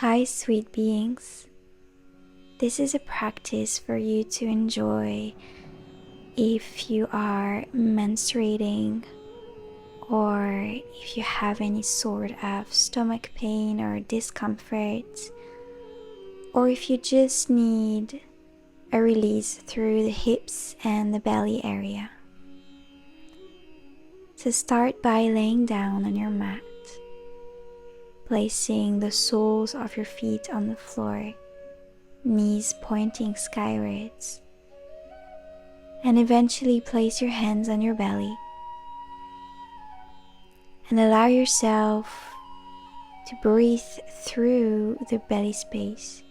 Hi, sweet beings. This is a practice for you to enjoy if you are menstruating or if you have any sort of stomach pain or discomfort, or if you just need a release through the hips and the belly area. So start by laying down on your mat, placing the soles of your feet on the floor, knees pointing skywards, and eventually place your hands on your belly and allow yourself to breathe through the belly space.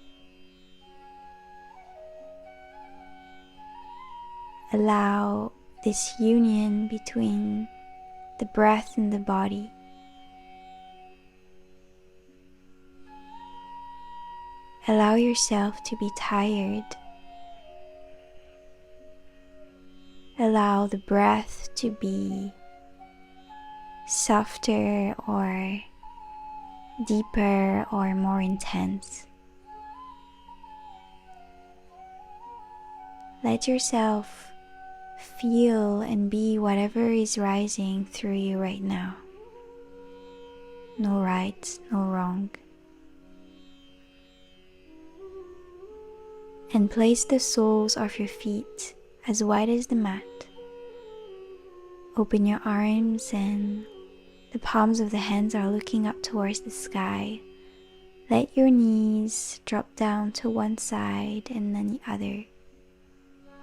Allow this union between the breath and the body. Allow yourself to be tired. Allow the breath to be softer or deeper or more intense. Let yourself feel and be whatever is rising through you right now. No right, no wrong. And place the soles of your feet as wide as the mat. Open your arms and the palms of the hands are looking up towards the sky. Let your knees drop down to one side and then the other.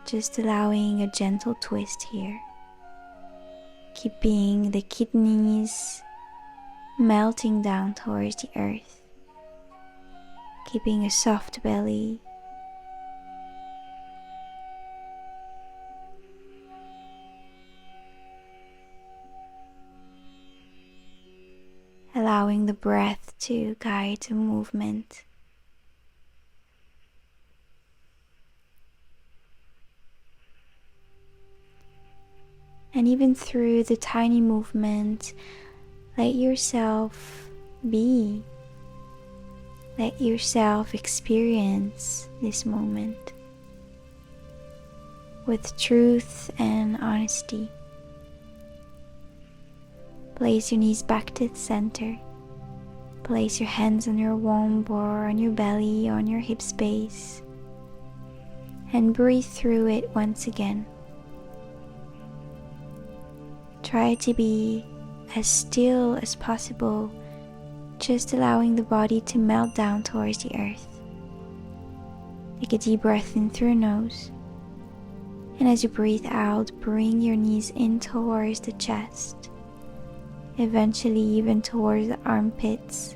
Just allowing a gentle twist here. Keeping the kidneys melting down towards the earth. Keeping a soft belly. Allowing the breath to guide the movement. And even through the tiny movement, let yourself be. Let yourself experience this moment with truth and honesty. Place your knees back to the center. Place your hands on your womb or on your belly or on your hip space. And breathe through it once again. Try to be as still as possible, just allowing the body to melt down towards the earth. Take a deep breath in through your nose. And as you breathe out, bring your knees in towards the chest. Eventually even towards the armpits.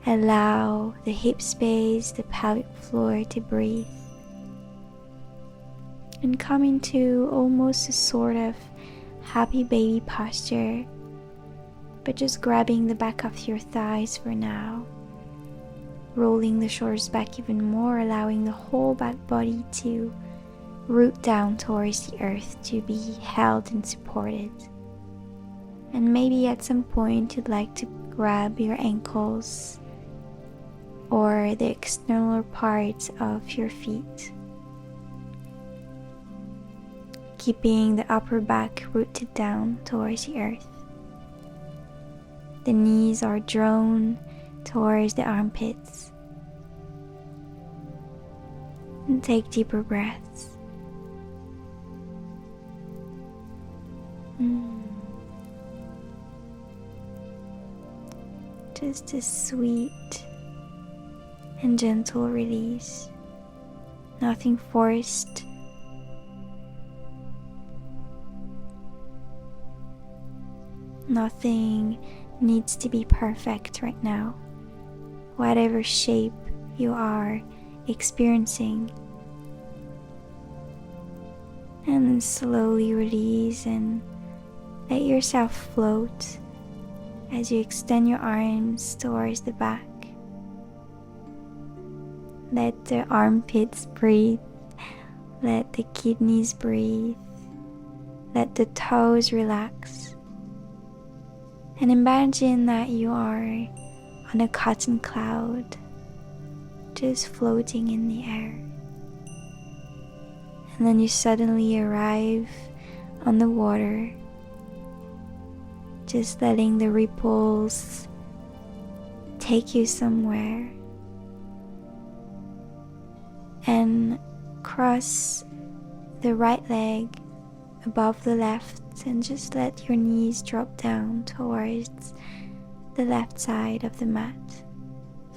Allow the hip space, the pelvic floor to breathe. And come into almost a sort of happy baby posture, but just grabbing the back of your thighs for now. Rolling the shoulders back even more, allowing the whole back body to root down towards the earth to be held and supported. And maybe at some point you'd like to grab your ankles or the external parts of your feet. Keeping the upper back rooted down towards the earth. The knees are drawn towards the armpits. And take deeper breaths. Just a sweet and gentle release. Nothing forced. Nothing needs to be perfect right now. Whatever shape you are experiencing. And then slowly release and let yourself float as you extend your arms towards the back. Let the armpits breathe. Let the kidneys breathe. Let the toes relax. And imagine that you are on a cotton cloud, just floating in the air. And then you suddenly arrive on the water, just letting the ripples take you somewhere, and cross the right leg above the left and just let your knees drop down towards the left side of the mat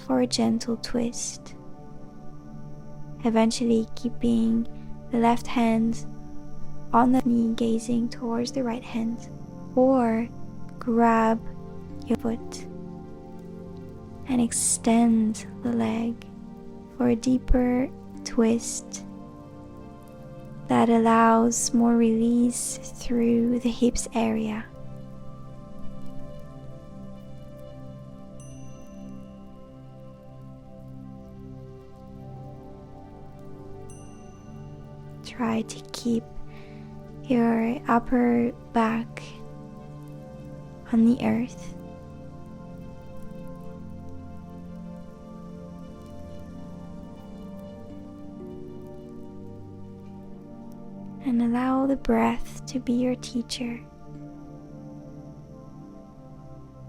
for a gentle twist, eventually keeping the left hand on the knee gazing towards the right hand, or grab your foot and extend the leg for a deeper twist that allows more release through the hips area. Try to keep your upper back on the earth. And allow the breath to be your teacher,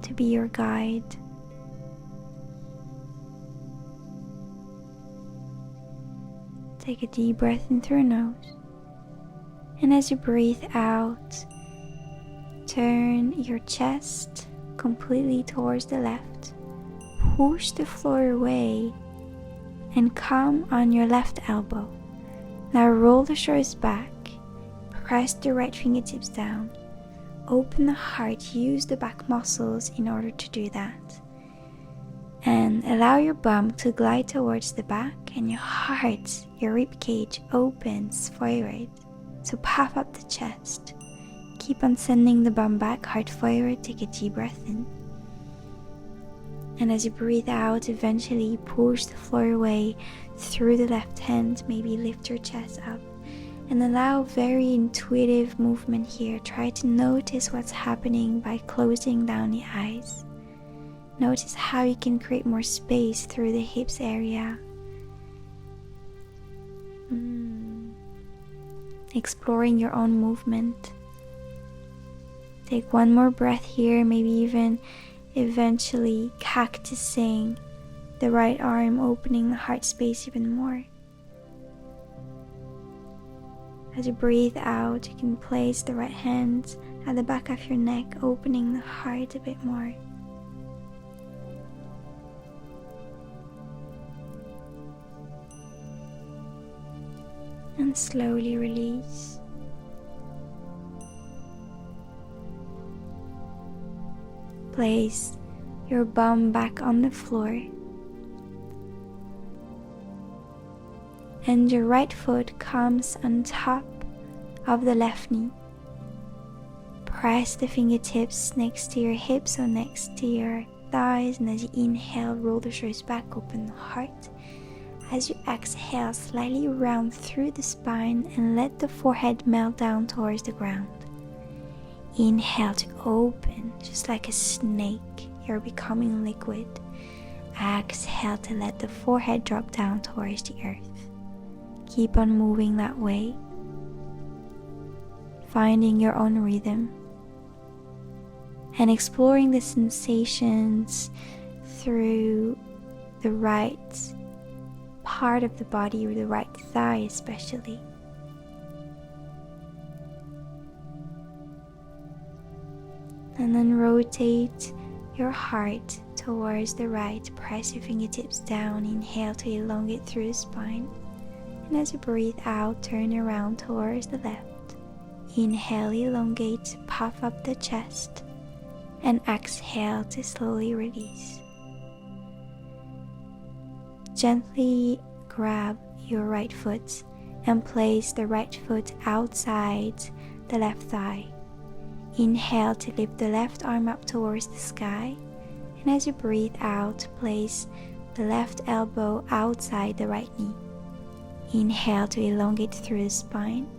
to be your guide. Take a deep breath in through your nose, and as you breathe out, turn your chest completely towards the left, push the floor away, and come on your left elbow. Now roll the shoulders back, press the right fingertips down, open the heart, use the back muscles in order to do that. And allow your bum to glide towards the back and your heart, your rib cage opens forward. So puff up the chest. Keep on sending the bum back, heart forward, take a deep breath in. And as you breathe out, eventually push the floor away through the left hand, maybe lift your chest up. And allow very intuitive movement here. Try to notice what's happening by closing down the eyes. Notice how you can create more space through the hips area. Exploring your own movement. Take one more breath here, maybe even eventually cactusing the right arm, opening the heart space even more. As you breathe out, you can place the right hand at the back of your neck, opening the heart a bit more. And slowly release. Place your bum back on the floor. And your right foot comes on top of the left knee. Press the fingertips next to your hips or next to your thighs, and as you inhale, roll the shoulders back, open the heart. As you exhale, slightly round through the spine and let the forehead melt down towards the ground. Inhale to open, just like a snake, you're becoming liquid. Exhale to let the forehead drop down towards the earth. Keep on moving that way, finding your own rhythm, and exploring the sensations through the right part of the body, or the right thigh especially. And then rotate your heart towards the right. Press your fingertips down. Inhale to elongate through the spine. And as you breathe out, turn around towards the left. Inhale, elongate, puff up the chest. And exhale to slowly release. Gently grab your right foot and place the right foot outside the left thigh. Inhale to lift the left arm up towards the sky, and as you breathe out, place the left elbow outside the right knee. Inhale to elongate through the spine,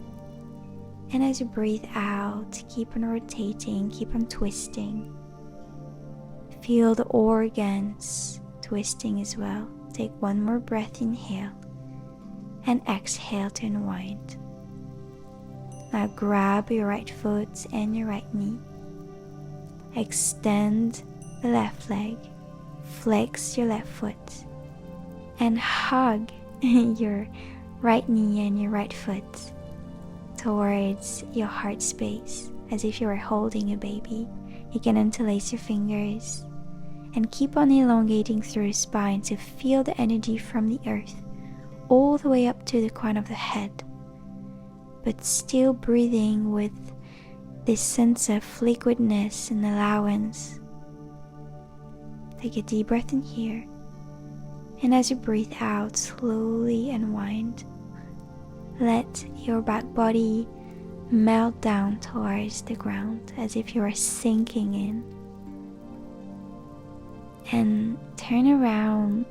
and as you breathe out, keep on rotating, keep on twisting, Feel the organs twisting as well. Take one more breath, inhale, and exhale to unwind. Now grab your right foot and your right knee. Extend the left leg, flex your left foot, and hug your right knee and your right foot towards your heart space as if you were holding a baby. You can interlace your fingers and keep on elongating through the spine to feel the energy from the earth all the way up to the crown of the head, but still breathing with this sense of liquidness and allowance. Take a deep breath in here, and as you breathe out, slowly unwind. Let your back body melt down towards the ground as if you are sinking in. And turn around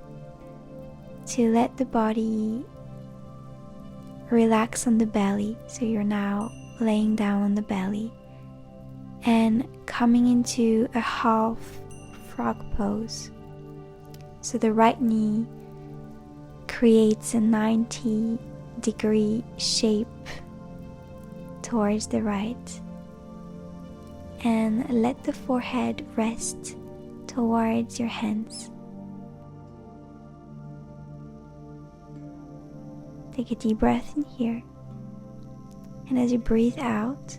to let the body relax on the belly. So you're now laying down on the belly and coming into a half frog pose. So the right knee creates a 90-degree shape towards the right, and let the forehead rest towards your hands. Take a deep breath in here, and as you breathe out,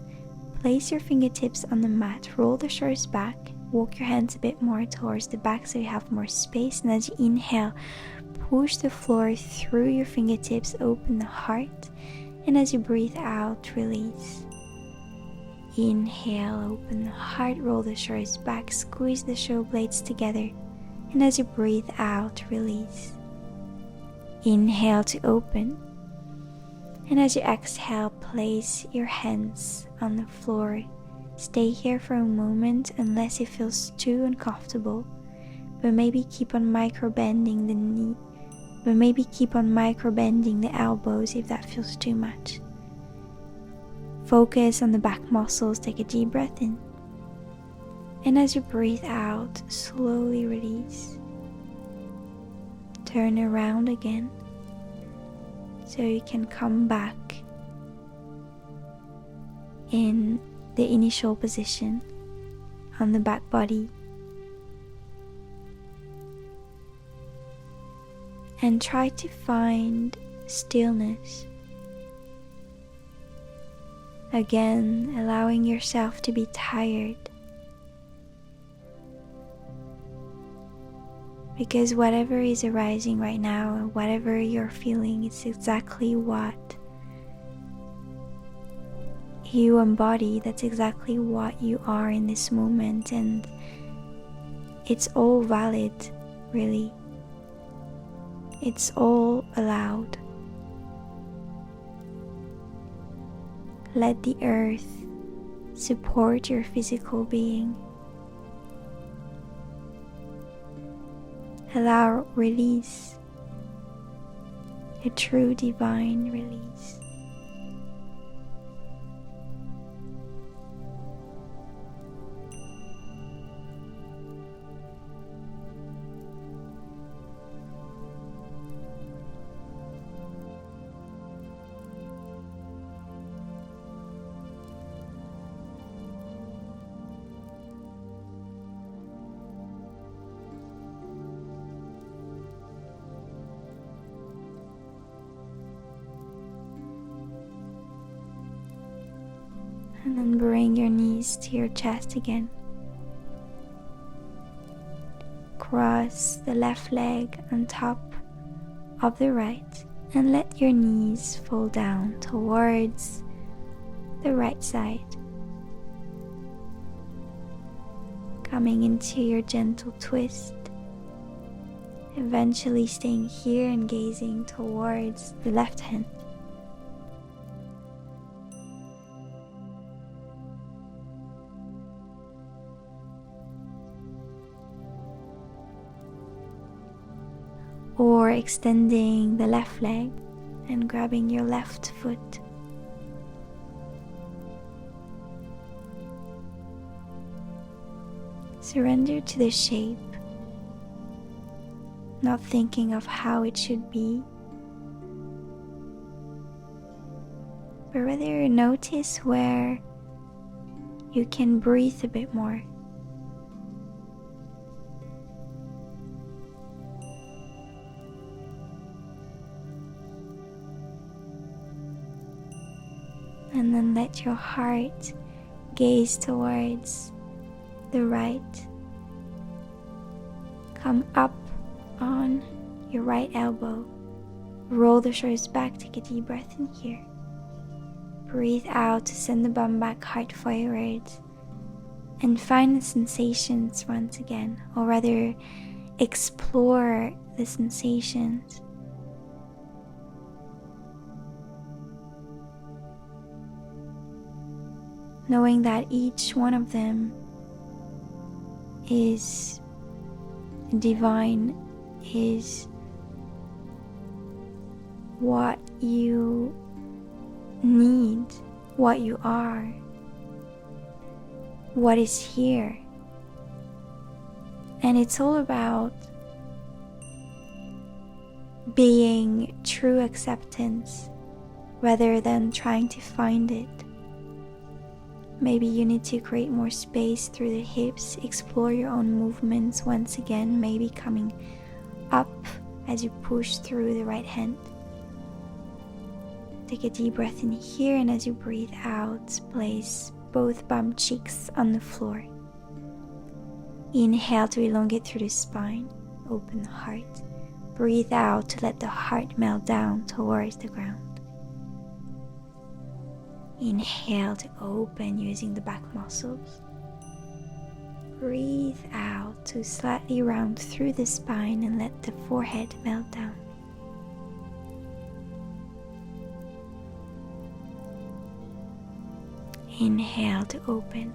place your fingertips on the mat, roll the shoulders back, walk your hands a bit more towards the back so you have more space, and as you inhale, push the floor through your fingertips, open the heart, and as you breathe out, release. Inhale, open the heart, roll the shoulders back, squeeze the shoulder blades together, and as you breathe out, release. Inhale to open, and as you exhale, place your hands on the floor. Stay here for a moment unless it feels too uncomfortable, but maybe keep on micro-bending the knee, but maybe keep on micro-bending the elbows if that feels too much. Focus on the back muscles, take a deep breath in, and as you breathe out, slowly release. Turn around again so you can come back in the initial position on the back body, and try to find stillness. Again, allowing yourself to be tired, because whatever is arising right now and whatever you're feeling is exactly what you embody. That's exactly what you are in this moment, and it's all valid, really. It's all allowed. Let the earth support your physical being. Allow release, a true divine release. And then bring your knees to your chest again. Cross the left leg on top of the right and let your knees fall down towards the right side. Coming into your gentle twist, eventually staying here and gazing towards the left hand. Or extending the left leg and grabbing your left foot. Surrender to the shape, not thinking of how it should be, but rather notice where you can breathe a bit more. And then let your heart gaze towards the right. Come up on your right elbow. Roll the shoulders back, take a deep breath in here. Breathe out to send the bum back, heart forward. And find the sensations once again, or rather explore the sensations. Knowing that each one of them is divine, is what you need, what you are, what is here. And it's all about being true acceptance rather than trying to find it. Maybe you need to create more space through the hips, explore your own movements once again, maybe coming up as you push through the right hand. Take a deep breath in here, and as you breathe out, place both bum cheeks on the floor. Inhale to elongate through the spine, open the heart. Breathe out to let the heart melt down towards the ground. Inhale to open using the back muscles. Breathe out to slightly round through the spine and let the forehead melt down. Inhale to open.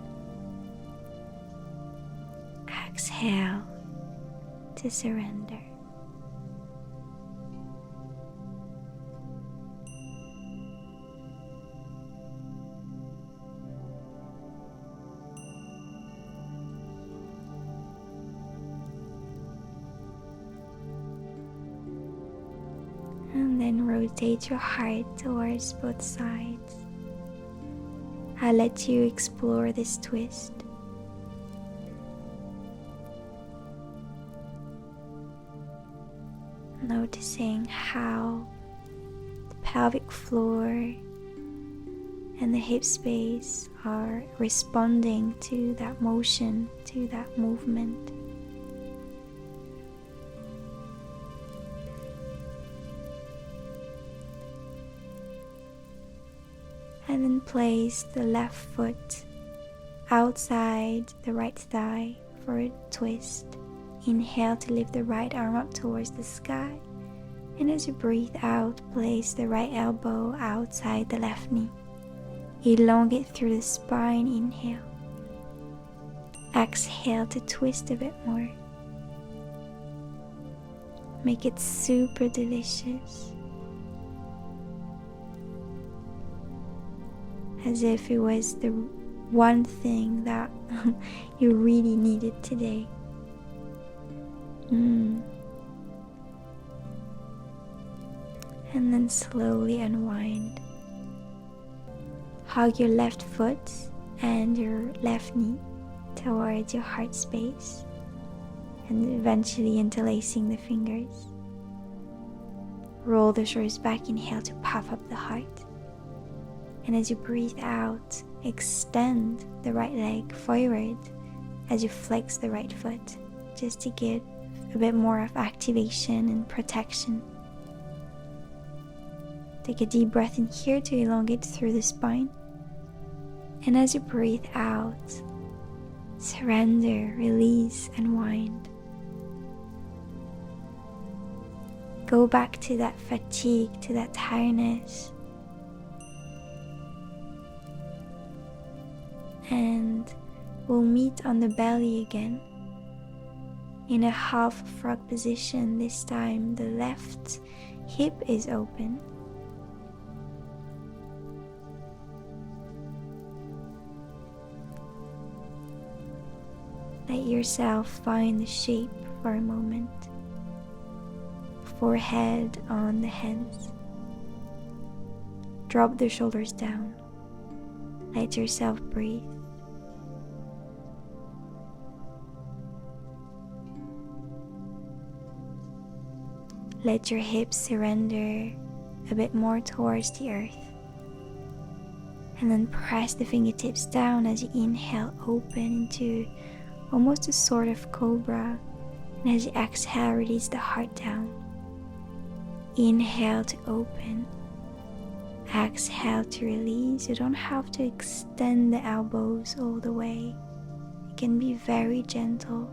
Exhale to surrender. And then rotate your heart towards both sides. I'll let you explore this twist. Noticing how the pelvic floor and the hip space are responding to that motion, to that movement. And then place the left foot outside the right thigh for a twist. Inhale to lift the right arm up towards the sky. And as you breathe out, place the right elbow outside the left knee. Elongate through the spine, inhale. Exhale to twist a bit more. Make it super delicious. As if it was the one thing that you really needed today. And then slowly unwind. Hug your left foot and your left knee towards your heart space, and eventually interlacing the fingers. Roll the shoulders back, inhale to puff up the heart. And as you breathe out, extend the right leg forward as you flex the right foot, just to get a bit more of activation and protection. Take a deep breath in here to elongate through the spine. And as you breathe out, surrender, release, unwind. Go back to that fatigue, to that tiredness. And we'll meet on the belly again in a half frog position. This time the left hip is open. Let yourself find the shape for a moment. Forehead on the hands. Drop the shoulders down. Let yourself breathe. Let your hips surrender a bit more towards the earth. And then press the fingertips down as you inhale, open into almost a sort of cobra. And as you exhale, release the heart down. Inhale to open. Exhale to release. You don't have to extend the elbows all the way. It can be very gentle.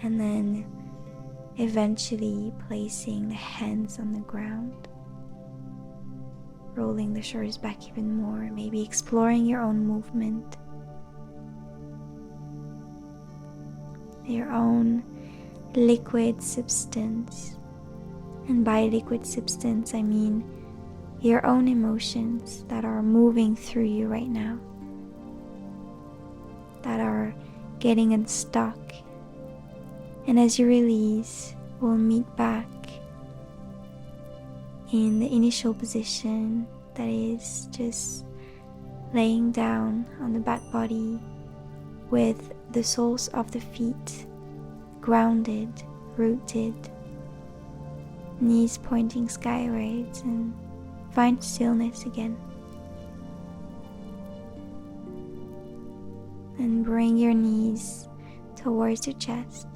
And then eventually placing the hands on the ground. Rolling the shoulders back even more, maybe exploring your own movement, your own liquid substance. And by liquid substance, I mean your own emotions that are moving through you right now, that are getting unstuck. And as you release, we'll meet back in the initial position, that is just laying down on the back body with the soles of the feet grounded, rooted, knees pointing skywards, and find stillness again. And bring your knees towards your chest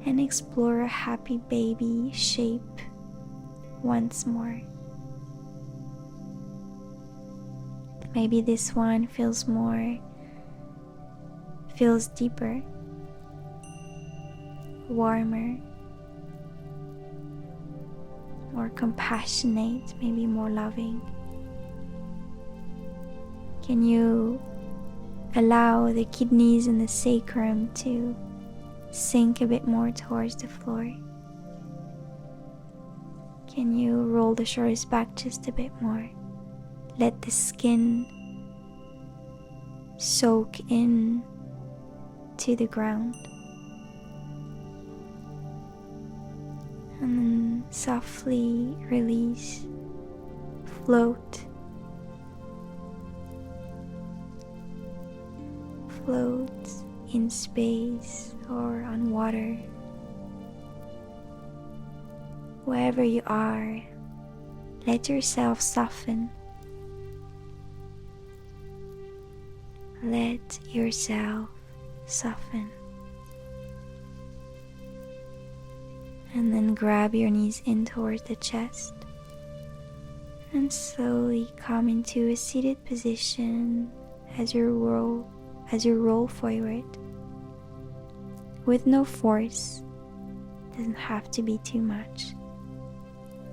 and explore a happy baby shape once more. Maybe this one feels deeper, warmer, more compassionate, maybe more loving. Can you allow the kidneys and the sacrum to sink a bit more towards the floor? Can you roll the shoulders back just a bit more? Let the skin soak in to the ground. And then softly release, float. Float in space or on water. Wherever you are, let yourself soften. Let yourself soften. And then grab your knees in towards the chest. And slowly come into a seated position as you roll forward. With no force, doesn't have to be too much.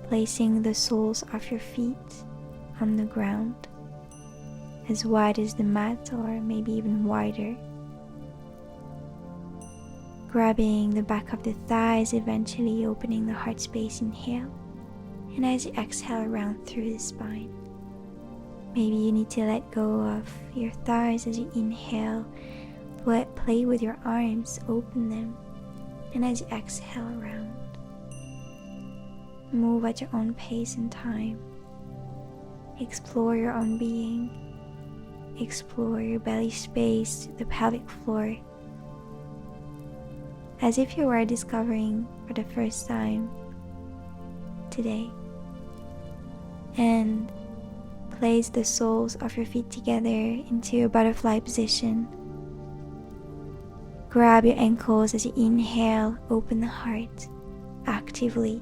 Placing the soles of your feet on the ground, as wide as the mat or maybe even wider. Grabbing the back of the thighs, eventually opening the heart space, inhale. And as you exhale, around through the spine. Maybe you need to let go of your thighs as you inhale. Play with your arms, open them. And as you exhale, around. Move at your own pace and time. Explore your own being. Explore your belly space, the pelvic floor. As if you were discovering for the first time today. And place the soles of your feet together into a butterfly position. Grab your ankles as you inhale, open the heart actively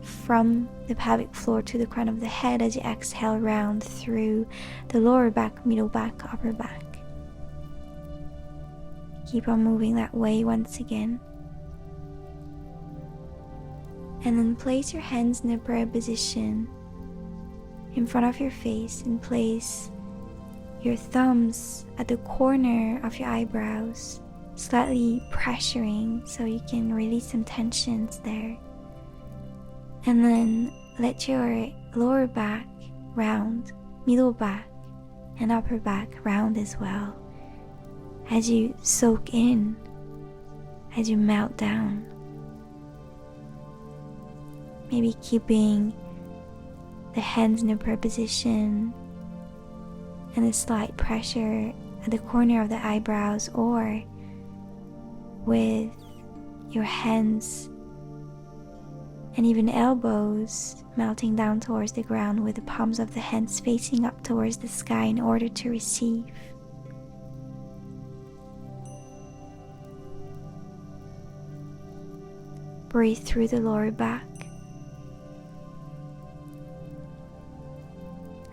from the pelvic floor to the crown of the head as you exhale round through the lower back, middle back, upper back. Keep on moving that way once again. And then place your hands in a prayer position in front of your face and place your thumbs at the corner of your eyebrows, slightly pressuring so you can release some tensions there. And then let your lower back round, middle back, and upper back round as well. as you soak in, as you melt down. Maybe keeping the hands in a prayer position and a slight pressure at the corner of the eyebrows, or with your hands and even elbows melting down towards the ground, with the palms of the hands facing up towards the sky in order to receive. Breathe through the lower back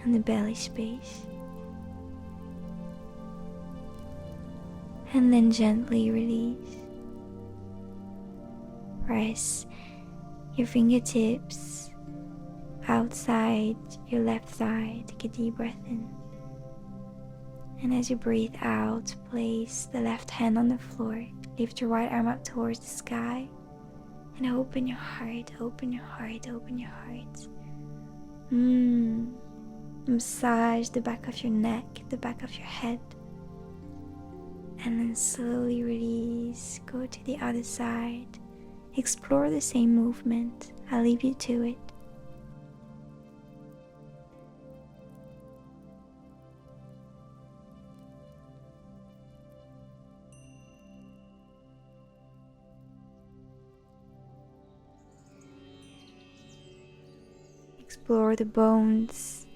and the belly space. And then gently release. Press your fingertips outside your left thigh. Take a deep breath in. And as you breathe out, place the left hand on the floor. Lift your right arm up towards the sky. And open your heart, open your heart, open your heart. Massage the back of your neck, the back of your head. And then slowly release. Go to the other side. Explore the same movement. I'll leave you to it. Explore the bones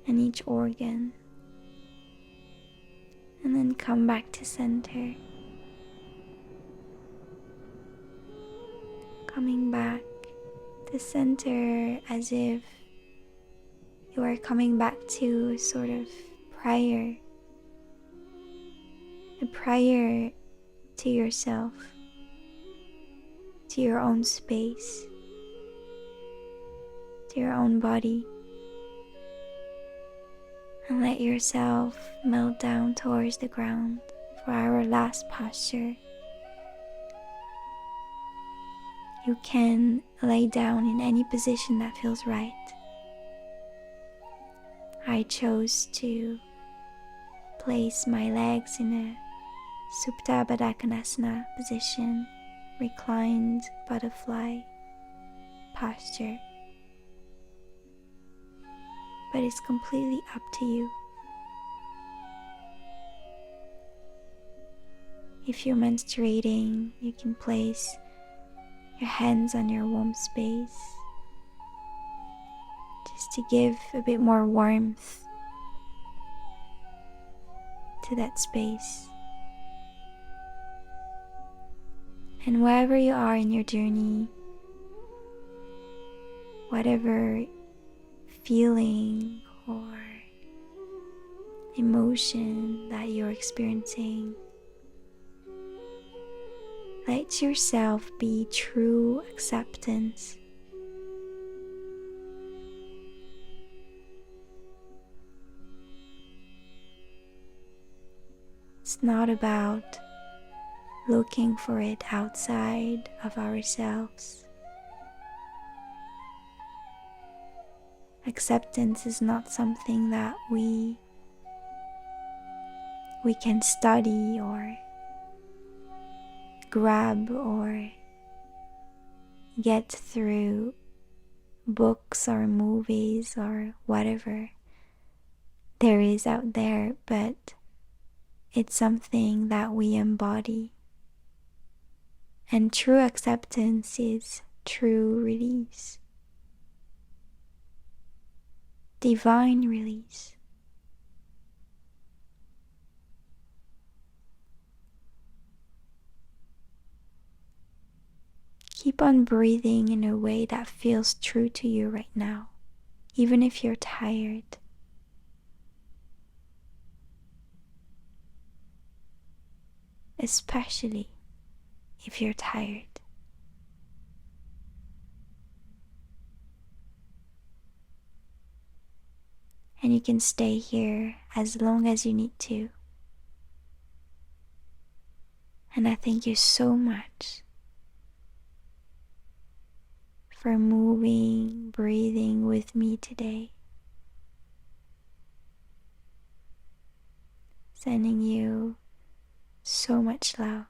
and each organ. And then come back to center. Coming back to center as if you are coming back to a sort of prayer. A prayer to yourself, to your own space, to your own body. And let yourself melt down towards the ground for our last posture. You can lay down in any position that feels right. I chose to place my legs in a Supta Baddha Konasana position, reclined butterfly posture. But it's completely up to you. If you're menstruating, you can place your hands on your womb space just to give a bit more warmth to that space. And wherever you are in your journey, whatever feeling or emotion that you're experiencing, let yourself be true acceptance. It's not about looking for it outside of ourselves. Acceptance is not something that we can study or grab or get through books or movies or whatever there is out there, but it's something that we embody. And true acceptance is true release. Divine release. Keep on breathing in a way that feels true to you right now, even if you're tired. Especially if you're tired. And you can stay here as long as you need to. And I thank you so much for moving, breathing with me today. Sending you So much love.